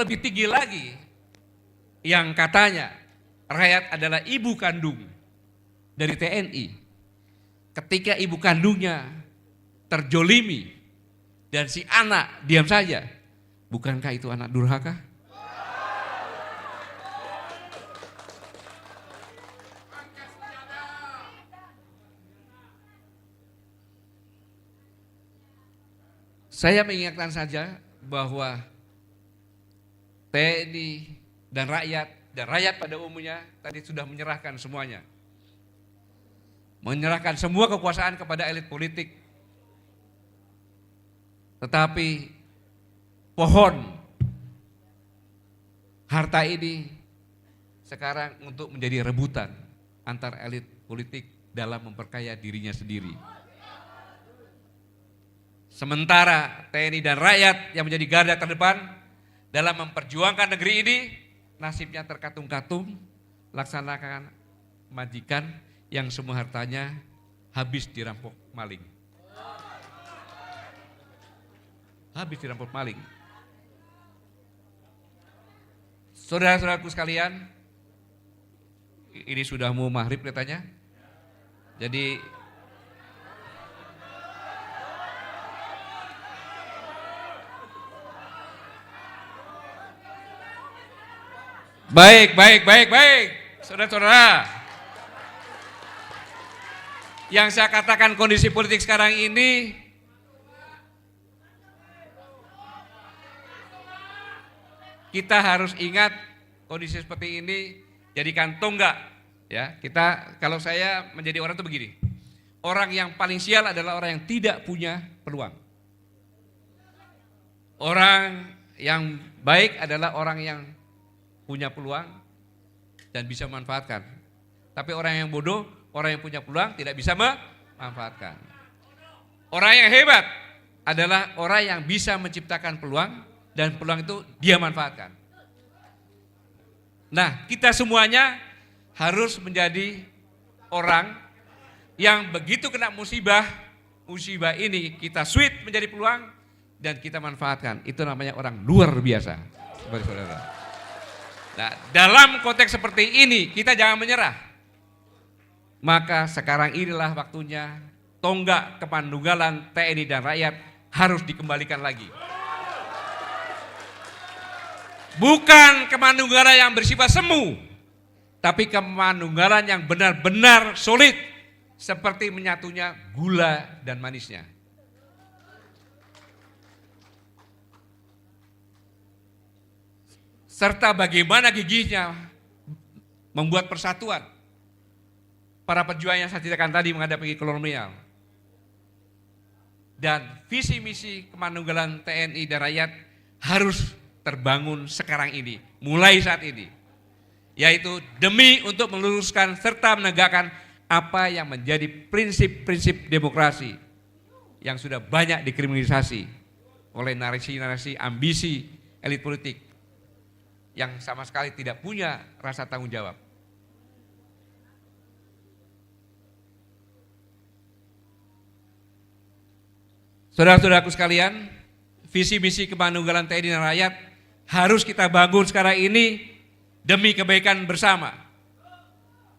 lebih tinggi lagi, yang katanya rakyat adalah ibu kandung dari TNI. Ketika ibu kandungnya terjolimi dan si anak diam saja, bukankah itu anak durhaka? Saya mengingatkan saja bahwa TNI dan rakyat pada umumnya tadi sudah menyerahkan semuanya. Menyerahkan semua kekuasaan kepada elit politik. Tetapi pohon harta ini sekarang untuk menjadi rebutan antar elit politik dalam memperkaya dirinya sendiri. Sementara TNI dan rakyat yang menjadi garda terdepan dalam memperjuangkan negeri ini, nasibnya terkatung-katung, laksanakan majikan yang semua hartanya habis dirampok maling. Habis dirampok maling. Saudara-saudaraku sekalian, ini sudah mau maghrib katanya. Jadi baik, saudara-saudara. Yang saya katakan kondisi politik sekarang ini kita harus ingat kondisi seperti ini jadikan tonggak ya. Kita, kalau saya menjadi orang itu begini. Orang yang paling sial adalah orang yang tidak punya peluang. Orang yang baik adalah orang yang punya peluang dan bisa memanfaatkan. Tapi orang yang bodoh, orang yang punya peluang tidak bisa memanfaatkan. Orang yang hebat adalah orang yang bisa menciptakan peluang dan peluang itu dia manfaatkan. Nah, kita semuanya harus menjadi orang yang begitu kena musibah ini kita switch menjadi peluang dan kita manfaatkan. Itu namanya orang luar biasa. Saudara. Nah, dalam konteks seperti ini kita jangan menyerah. Maka sekarang inilah waktunya tonggak kemanunggalan TNI dan rakyat harus dikembalikan lagi. Bukan kemanunggalan yang bersifat semu, tapi kemanunggalan yang benar-benar solid seperti menyatunya gula dan manisnya. Serta bagaimana gigihnya membuat persatuan para pejuang yang saya ceritakan tadi menghadapi kolonial. Dan visi misi kemanunggalan TNI dan rakyat harus terbangun sekarang ini, mulai saat ini. Yaitu demi untuk meluruskan serta menegakkan apa yang menjadi prinsip-prinsip demokrasi yang sudah banyak dikriminalisasi oleh narasi-narasi ambisi elit politik yang sama sekali tidak punya rasa tanggung jawab. Saudara-saudaraku sekalian, visi misi kemanunggalan TNI dan rakyat harus kita bangun sekarang ini demi kebaikan bersama.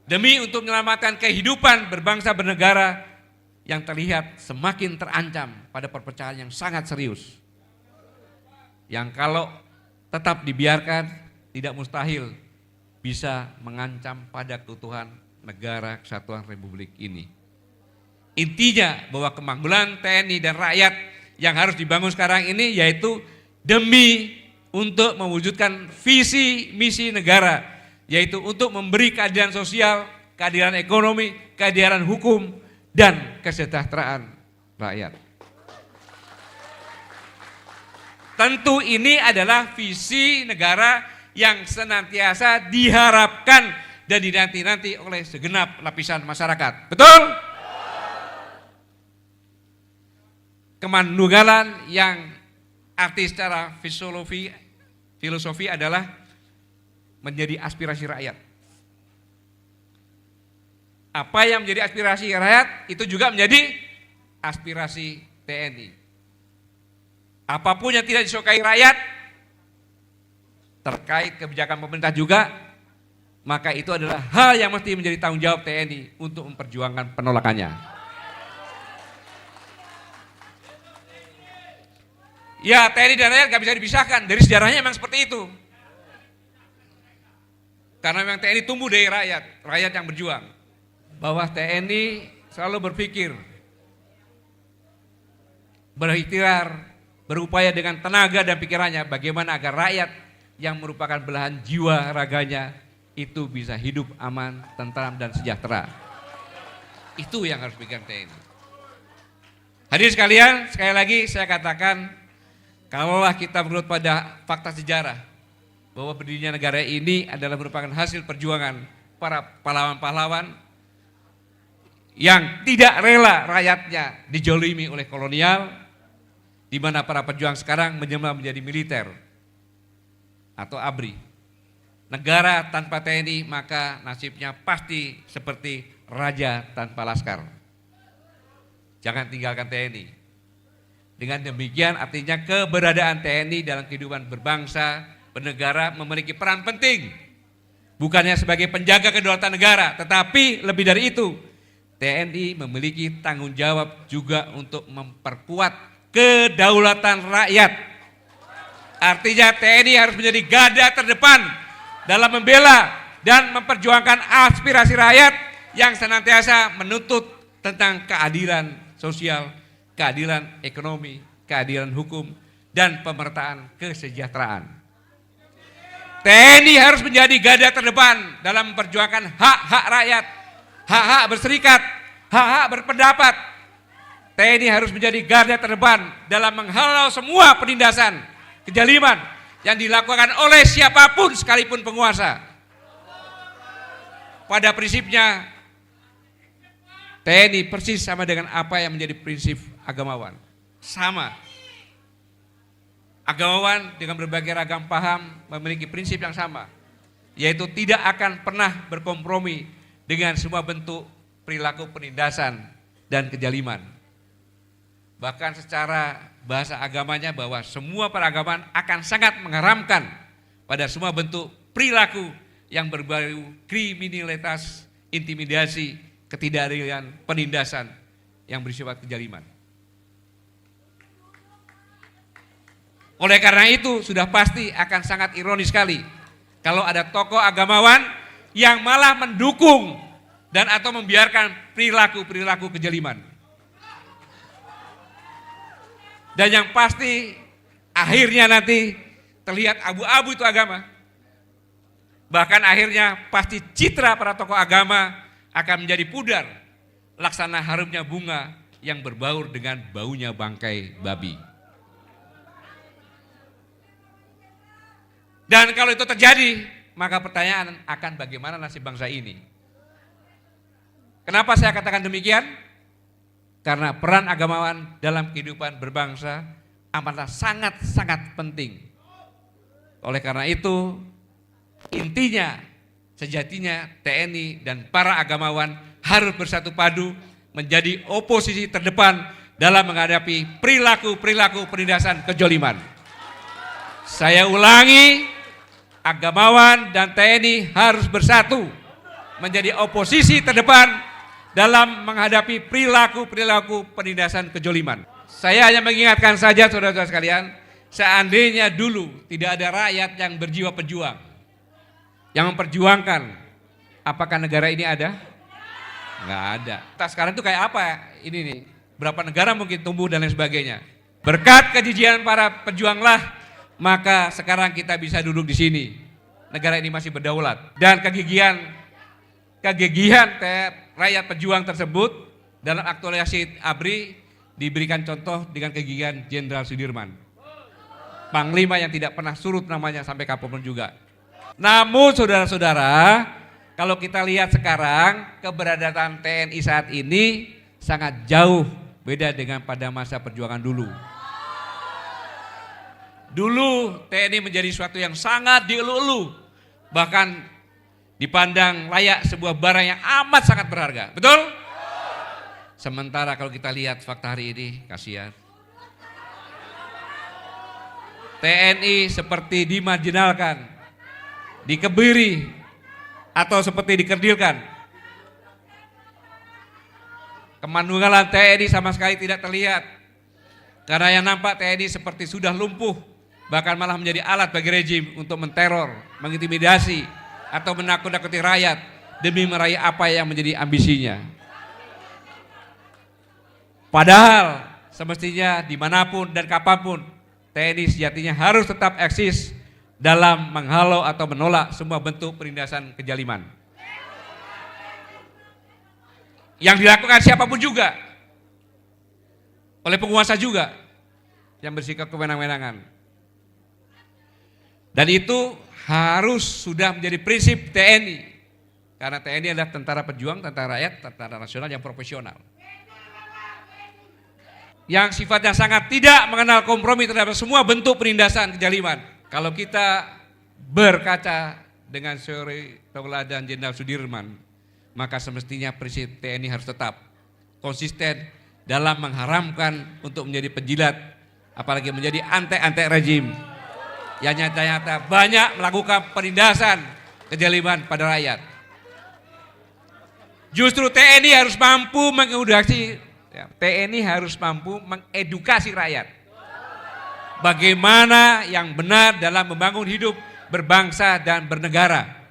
Demi untuk menyelamatkan kehidupan berbangsa bernegara yang terlihat semakin terancam pada perpecahan yang sangat serius. Yang kalau tetap dibiarkan tidak mustahil bisa mengancam pada keutuhan negara kesatuan Republik ini. Intinya bahwa kemanunggalan TNI dan rakyat yang harus dibangun sekarang ini yaitu demi untuk mewujudkan visi misi negara, yaitu untuk memberi keadilan sosial, keadilan ekonomi, keadilan hukum, dan kesejahteraan rakyat. Tentu ini adalah visi negara yang senantiasa diharapkan dan dinanti-nanti oleh segenap lapisan masyarakat. Betul? Kemanunggalan yang arti secara filosofi adalah menjadi aspirasi rakyat. Apa yang menjadi aspirasi rakyat itu juga menjadi aspirasi TNI. Apapun yang tidak disukai rakyat terkait kebijakan pemerintah juga, maka itu adalah hal yang mesti menjadi tanggung jawab TNI untuk memperjuangkan penolakannya. Ya, TNI dan rakyat gak bisa dipisahkan, dari sejarahnya memang seperti itu. Karena memang TNI tumbuh dari rakyat, rakyat yang berjuang. Bahwa TNI selalu berpikir, berikhtiar, berupaya dengan tenaga dan pikirannya bagaimana agar rakyat yang merupakan belahan jiwa raganya itu bisa hidup aman, tentram dan sejahtera. Itu yang harus dipikirkan TNI. Hadirin sekalian, sekali lagi saya katakan, kalaulah kita menurut pada fakta sejarah bahwa berdirinya negara ini adalah merupakan hasil perjuangan para pahlawan-pahlawan yang tidak rela rakyatnya dijolimi oleh kolonial, di mana para pejuang sekarang menjelma menjadi militer atau ABRI. Negara tanpa TNI maka nasibnya pasti seperti raja tanpa laskar. Jangan tinggalkan TNI. Dengan demikian artinya keberadaan TNI dalam kehidupan berbangsa, bernegara memiliki peran penting. Bukannya sebagai penjaga kedaulatan negara, tetapi lebih dari itu, TNI memiliki tanggung jawab juga untuk memperkuat kedaulatan rakyat. Artinya TNI harus menjadi garda terdepan dalam membela dan memperjuangkan aspirasi rakyat yang senantiasa menuntut tentang keadilan sosial, keadilan ekonomi, keadilan hukum, dan pemerataan kesejahteraan. TNI harus menjadi garda terdepan dalam memperjuangkan hak-hak rakyat, hak-hak berserikat, hak-hak berpendapat. TNI harus menjadi garda terdepan dalam menghalau semua penindasan, kejaliman yang dilakukan oleh siapapun sekalipun penguasa. Pada prinsipnya, TNI persis sama dengan apa yang menjadi prinsip agamawan. Sama. Agamawan dengan berbagai ragam paham memiliki prinsip yang sama, yaitu tidak akan pernah berkompromi dengan semua bentuk perilaku penindasan dan kejaliman. Bahkan secara bahasa agamanya bahwa semua peragaman akan sangat mengharamkan pada semua bentuk perilaku yang berbau kriminalitas, intimidasi, ketidakadilan, penindasan yang bersifat kejaliman. Oleh karena itu sudah pasti akan sangat ironis sekali kalau ada tokoh agamawan yang malah mendukung dan atau membiarkan perilaku-perilaku kejaliman. Dan yang pasti akhirnya nanti terlihat abu-abu itu agama. Bahkan akhirnya pasti citra para tokoh agama akan menjadi pudar, laksana harumnya bunga yang berbaur dengan baunya bangkai babi. Dan kalau itu terjadi, maka pertanyaan akan bagaimana nasib bangsa ini. Kenapa saya katakan demikian? Karena peran agamawan dalam kehidupan berbangsa amatlah sangat-sangat penting. Oleh karena itu, intinya, sejatinya TNI dan para agamawan harus bersatu padu menjadi oposisi terdepan dalam menghadapi perilaku-perilaku penindasan kejoliman. Saya ulangi, agamawan dan TNI harus bersatu menjadi oposisi terdepan dalam menghadapi perilaku-perilaku penindasan kejoliman. Saya hanya mengingatkan saja saudara-saudara sekalian, seandainya dulu tidak ada rakyat yang berjiwa pejuang, yang memperjuangkan, apakah negara ini ada? Enggak ada. Nah, sekarang itu kayak apa ini nih? Berapa negara mungkin tumbuh dan lain sebagainya. Berkat kejijian para pejuanglah, maka sekarang kita bisa duduk di sini. Negara ini masih berdaulat. Dan kegigihan rakyat pejuang tersebut dalam aktualisasi ABRI diberikan contoh dengan kegigihan Jenderal Sudirman. Panglima yang tidak pernah surut namanya sampai kapanpun juga. Namun saudara-saudara, kalau kita lihat sekarang keberadaan TNI saat ini sangat jauh beda dengan pada masa perjuangan dulu. Dulu TNI menjadi suatu yang sangat dielu-elu, bahkan dipandang layak sebuah barang yang amat sangat berharga. Betul? Sementara kalau kita lihat fakta hari ini, kasihan. TNI seperti dimarginalkan, dikebiri, atau seperti dikerdilkan. Kemanunggalan TNI sama sekali tidak terlihat. Karena yang nampak TNI seperti sudah lumpuh, bahkan malah menjadi alat bagi rejim untuk menteror, mengintimidasi, atau menakut-nakuti rakyat demi meraih apa yang menjadi ambisinya. Padahal semestinya dimanapun dan kapanpun TNI sejatinya harus tetap eksis dalam menghalau atau menolak semua bentuk penindasan kezaliman yang dilakukan siapapun juga, oleh penguasa juga yang bersikap kewenang-wenangan. Dan itu harus sudah menjadi prinsip TNI, karena TNI adalah tentara pejuang, tentara rakyat, tentara nasional yang profesional, yang sifatnya sangat tidak mengenal kompromi terhadap semua bentuk penindasan kezaliman. Kalau kita berkaca dengan teori tauladan Jenderal Sudirman, maka semestinya prinsip TNI harus tetap konsisten dalam mengharamkan untuk menjadi penjilat, apalagi menjadi antek-antek rejim yang nyata-nyata banyak melakukan penindasan kezaliman pada rakyat. Justru TNI harus mampu mengedukasi, TNI harus mampu mengedukasi rakyat bagaimana yang benar dalam membangun hidup berbangsa dan bernegara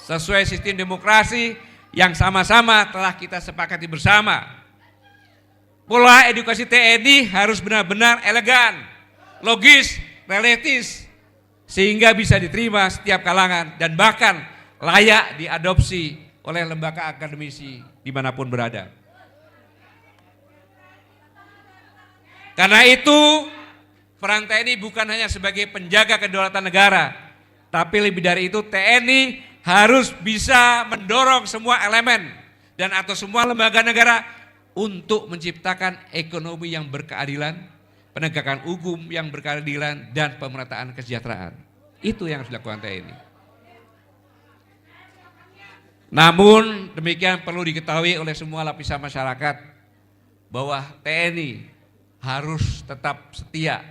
sesuai sistem demokrasi yang sama-sama telah kita sepakati bersama. Pola edukasi TNI harus benar-benar elegan, logis, realistis, sehingga bisa diterima setiap kalangan dan bahkan layak diadopsi oleh lembaga akademisi dimanapun berada. Karena itu peran TNI bukan hanya sebagai penjaga kedaulatan negara, tapi lebih dari itu TNI harus bisa mendorong semua elemen dan atau semua lembaga negara untuk menciptakan ekonomi yang berkeadilan, penegakan hukum yang berkeadilan, dan pemerataan kesejahteraan. Itu yang harus dilakukan TNI. Namun demikian perlu diketahui oleh semua lapisan masyarakat bahwa TNI harus tetap setia,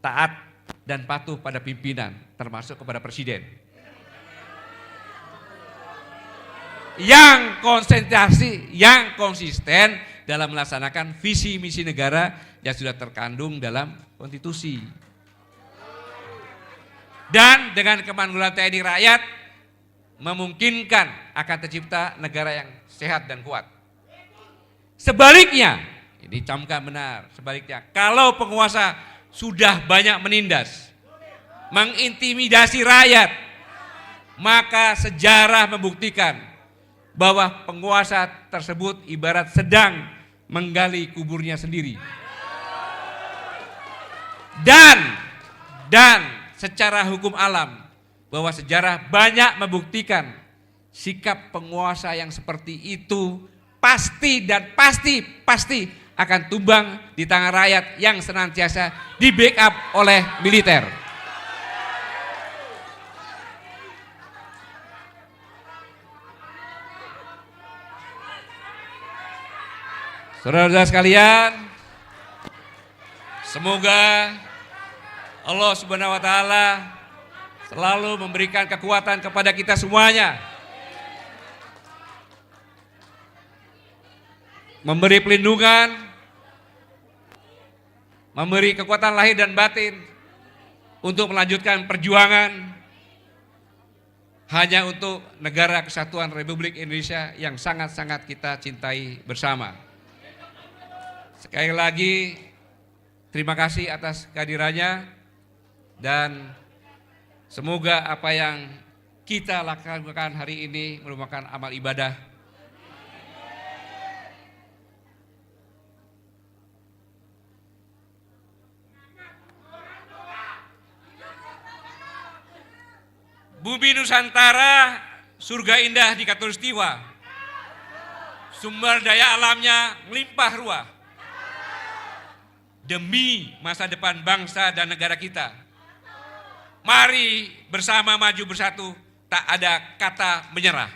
taat, dan patuh pada pimpinan, termasuk kepada presiden. Yang konsentrasi, yang konsisten dalam melaksanakan visi misi negara yang sudah terkandung dalam konstitusi. Dan dengan kemanunggalan TNI rakyat memungkinkan akan tercipta negara yang sehat dan kuat. Sebaliknya, ini camkan benar, sebaliknya kalau penguasa sudah banyak menindas, mengintimidasi rakyat, maka sejarah membuktikan bahwa penguasa tersebut ibarat sedang menggali kuburnya sendiri. Dan secara hukum alam, bahwa sejarah banyak membuktikan sikap penguasa yang seperti itu pasti akan tumbang di tangan rakyat yang senantiasa di backup oleh militer. Saudara-saudara sekalian, semoga Allah Subhanahu wa taala selalu memberikan kekuatan kepada kita semuanya, memberi pelindungan, memberi kekuatan lahir dan batin untuk melanjutkan perjuangan hanya untuk negara kesatuan Republik Indonesia yang sangat-sangat kita cintai bersama. Sekali lagi terima kasih atas kehadirannya dan semoga apa yang kita lakukan hari ini merupakan amal ibadah. Bumi Nusantara, surga indah di Katulistiwa. Sumber daya alamnya melimpah ruah. Demi masa depan bangsa dan negara kita. Mari bersama maju bersatu, tak ada kata menyerah.